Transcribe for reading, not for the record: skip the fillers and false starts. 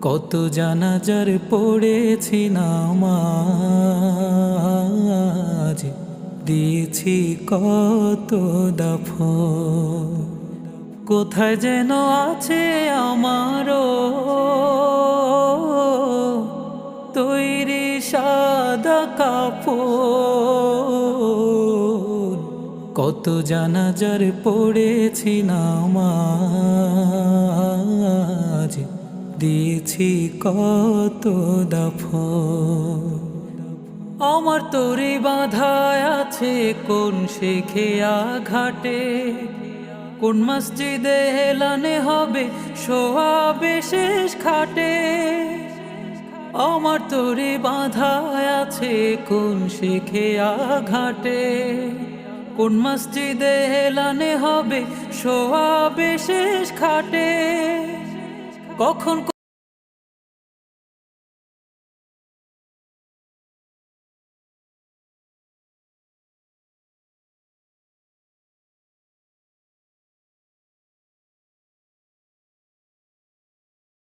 কত জানাজার পড়েছি নামাজ, দিয়েছি কত দাফন। কোথায় যেন আছে আমারও তৈরি সাদা কাপড়। কত জানাজার পড়েছি নামাজ, দিয়েছি কত দাফন। আমার তোরে বাঁধায় আছে কোন শেখিয়া ঘাটে, কোন মসজিদে এলানে হবে সোয়াবে শেষ খাটে। আমার তোরে বাঁধায় আছে কোন শেখিয়া ঘাটে, কোন মসজিদে এলানে হবে সোয়াবে শেষ খাটে। কখন